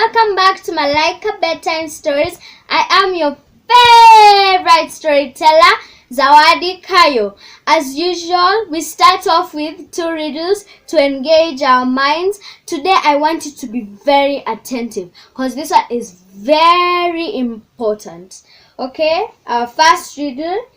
welcome back to Malaika Bedtime Stories. I am your favorite storyteller, Zawadi Kayo. As usual, we start off with 2 riddles to engage our minds. Today, I want you to be very attentive because this one is very important. Okay, our first riddle.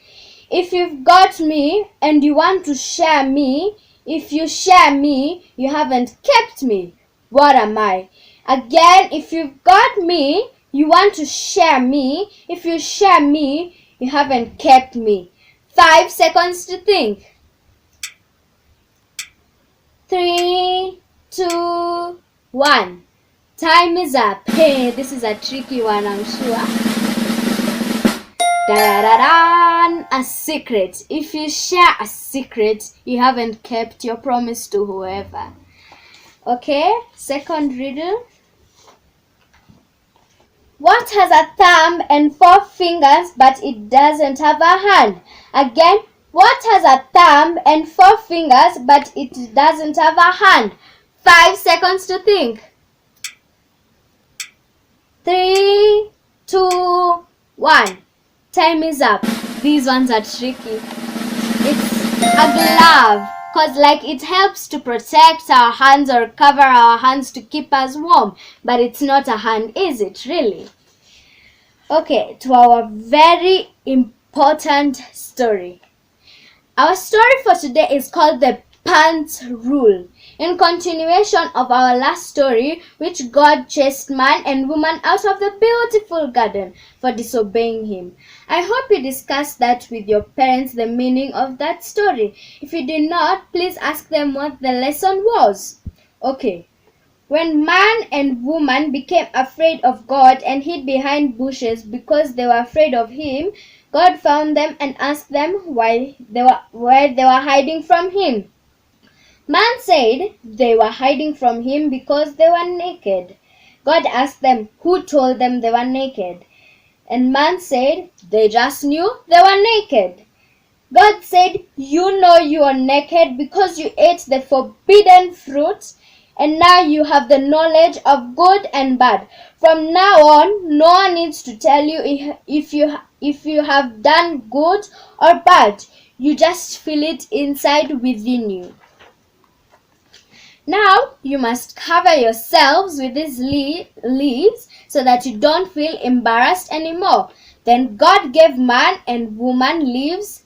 If you've got me and you want to share me, if you share me, you haven't kept me. What am I? Again, if you've got me, you want to share me. If you share me, you haven't kept me. 5 seconds to think. 3, 2, 1. Time is up. Hey, this is a tricky one, I'm sure. Da-da-da-da! A secret. If you share a secret, you haven't kept your promise to whoever. Okay, second riddle. What has a thumb and 4 fingers but it doesn't have a hand? Again, what has a thumb and 4 fingers but it doesn't have a hand? 5 seconds to think. 3, 2, 1. Time is up. These ones are tricky. It's a glove. Because it helps to protect our hands or cover our hands to keep us warm. But it's not a hand, is it really? Okay, to our very important story. Our story for today is called the Pants Rule. In continuation of our last story, which God chased man and woman out of the beautiful garden for disobeying him. I hope you discussed that with your parents, the meaning of that story. If you did not, please ask them what the lesson was. Okay. When man and woman became afraid of God and hid behind bushes because they were afraid of him, God found them and asked them why they were hiding from him. Man said they were hiding from him because they were naked. God asked them who told them they were naked. And man said they just knew they were naked. God said, you know you are naked because you ate the forbidden fruit, and now you have the knowledge of good and bad. From now on, no one needs to tell you if you have done good or bad. You just feel it inside within you. Now you must cover yourselves with these leaves so that you don't feel embarrassed anymore. Then God gave man and woman leaves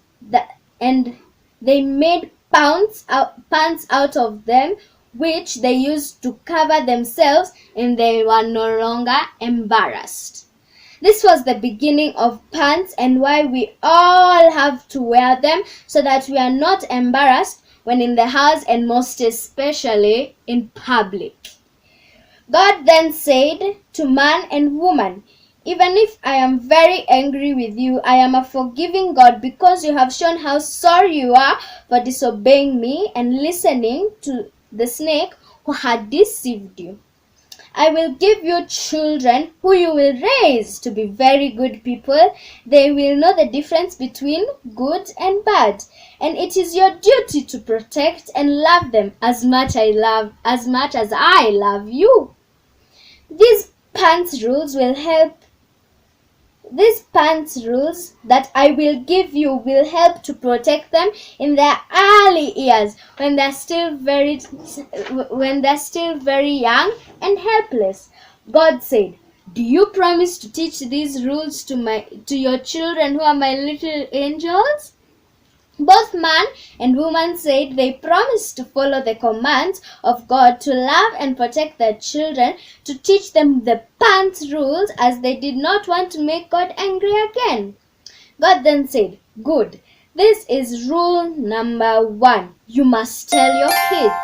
and they made pants out of them, which they used to cover themselves, and they were no longer embarrassed. This was the beginning of pants and why we all have to wear them so that we are not embarrassed when in the house and most especially in public. God then said to man and woman, even if I am very angry with you, I am a forgiving God because you have shown how sorry you are for disobeying me and listening to the snake who had deceived you. I will give you children who you will raise to be very good people. They will know the difference between good and bad. And it is your duty to protect and love them as much as I love you. These pants rules that I will give you will help to protect them in their early years when they're still very young and helpless. God said, do you promise to teach these rules to your children who are my little angels? Both man and woman said they promised to follow the commands of God, to love and protect their children, to teach them the pants rules as they did not want to make God angry again. God then said, good, this is rule number 1. You must tell your kids.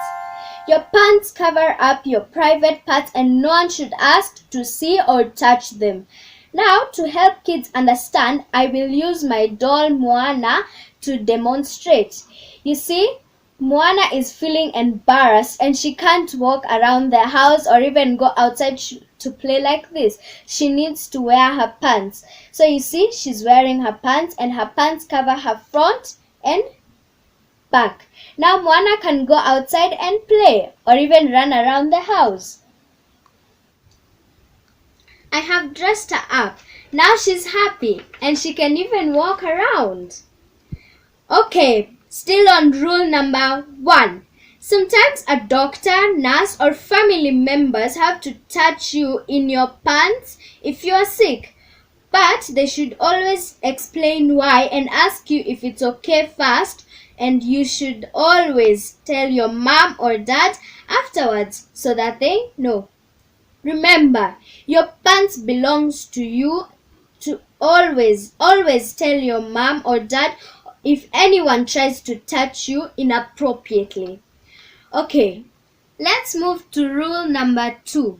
Your pants cover up your private parts and no one should ask to see or touch them. Now, to help kids understand, I will use my doll Moana to demonstrate. You see, Moana is feeling embarrassed and she can't walk around the house or even go outside to play like this. She needs to wear her pants. So you see, she's wearing her pants and her pants cover her front and back. Now Moana can go outside and play or even run around the house. I have dressed her up. Now she's happy and she can even walk around. Okay, still on rule number 1. Sometimes a doctor, nurse, or family members have to touch you in your pants if you are sick. But they should always explain why and ask you if it's okay first, and you should always tell your mom or dad afterwards so that they know. Remember, your pants belongs to you. To always tell your mom or dad if anyone tries to touch you inappropriately. Okay, let's move to rule number 2.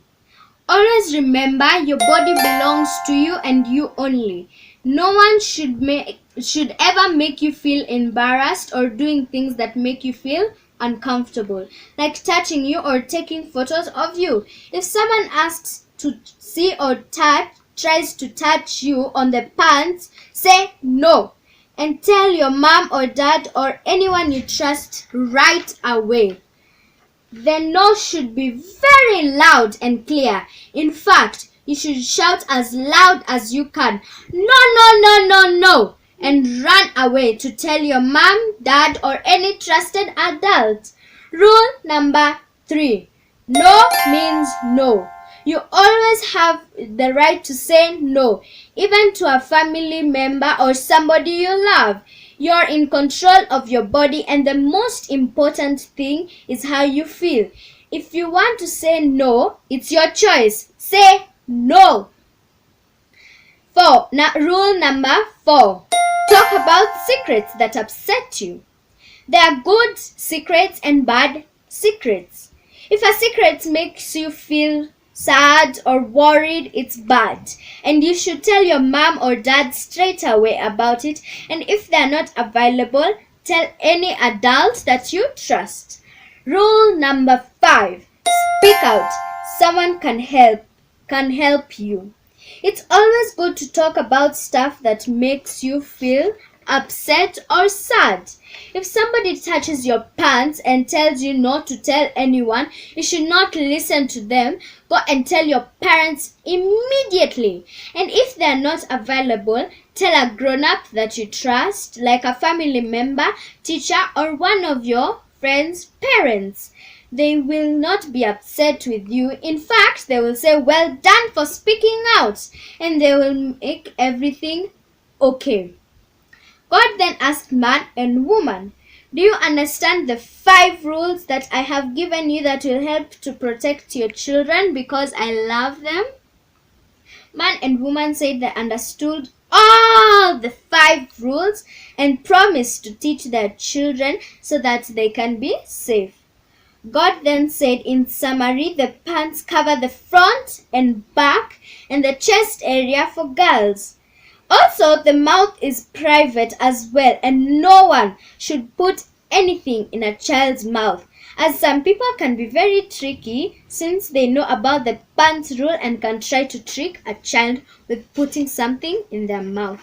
Always remember your body belongs to you and you only. No one should ever make you feel embarrassed or doing things that make you feel uncomfortable, like touching you or taking photos of you. If someone asks to see or tries to touch you on the pants, say no and tell your mom or dad or anyone you trust right away. The no should be very loud and clear. In fact, you should shout as loud as you can, no, no, no, no, no, and run away to tell your mom, dad, or any trusted adult. Rule number 3. No means no. You always have the right to say no, even to a family member or somebody you love. You're in control of your body, and the most important thing is how you feel. If you want to say no, it's your choice. Say no. Rule number 4. Talk about secrets that upset you. There are good secrets and bad secrets. If a secret makes you feel sad or worried, it's bad, and you should tell your mom or dad straight away about it, and if they're not available, tell any adult that you trust. Rule number 5. Speak out. Someone can help you. It's always good to talk about stuff that makes you feel upset or sad. If somebody touches your pants and tells you not to tell anyone, you should not listen to them. Go and tell your parents immediately. And if they are not available, tell a grown-up that you trust, like a family member, teacher, or one of your friends' parents. They will not be upset with you. In fact, they will say, well done for speaking out, and they will make everything okay. God then asked man and woman, do you understand the 5 rules that I have given you that will help to protect your children because I love them? Man and woman said they understood all the 5 rules and promised to teach their children so that they can be safe. God then said, in summary, the pants cover the front and back and the chest area for girls. Also, the mouth is private as well, and no one should put anything in a child's mouth, as some people can be very tricky since they know about the pants rule and can try to trick a child with putting something in their mouth.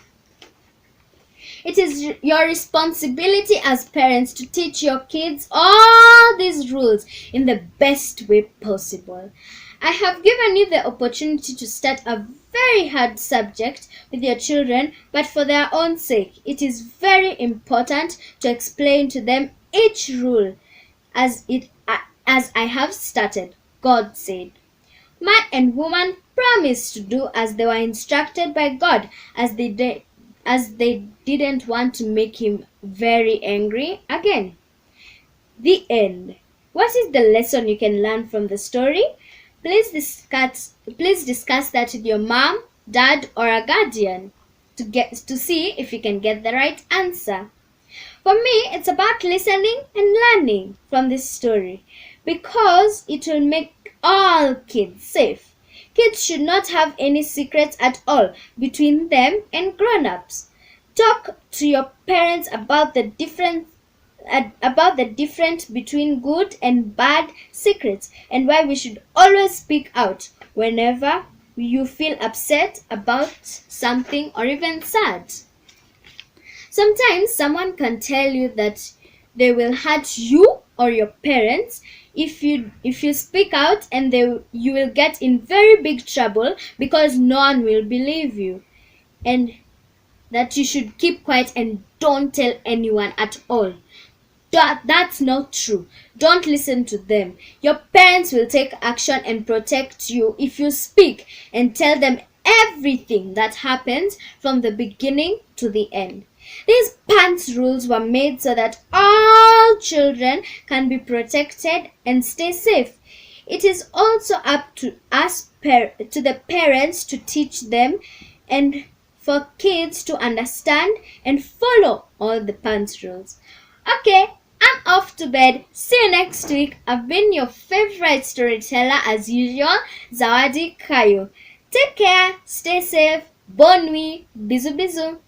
It is your responsibility as parents to teach your kids all these rules in the best way possible. I have given you the opportunity to start a very hard subject with your children, but for their own sake, it is very important to explain to them each rule as I have started. God said. Man and woman promised to do as they were instructed by God, as they didn't want to make him very angry again. The end. What is the lesson you can learn from the story? Please discuss that with your mom, dad, or a guardian to see if you can get the right answer. For me, it's about listening and learning from this story because it will make all kids safe. Kids should not have any secrets at all between them and grown-ups. Talk to your parents about the difference between good and bad secrets and why we should always speak out whenever you feel upset about something or even sad. Sometimes someone can tell you that they will hurt you or your parents if you speak out, and you will get in very big trouble because no one will believe you, and that you should keep quiet and don't tell anyone at all. That's not true. Don't listen to them. Your parents will take action and protect you if you speak and tell them everything that happens from the beginning to the end. These pants rules were made so that all children can be protected and stay safe. It is also up to us, to the parents, to teach them, and for kids to understand and follow all the pants rules. Okay, I'm off to bed. See you next week. I've been your favorite storyteller as usual, Zawadi Kayo. Take care, stay safe, bonne nuit, bisous bisous.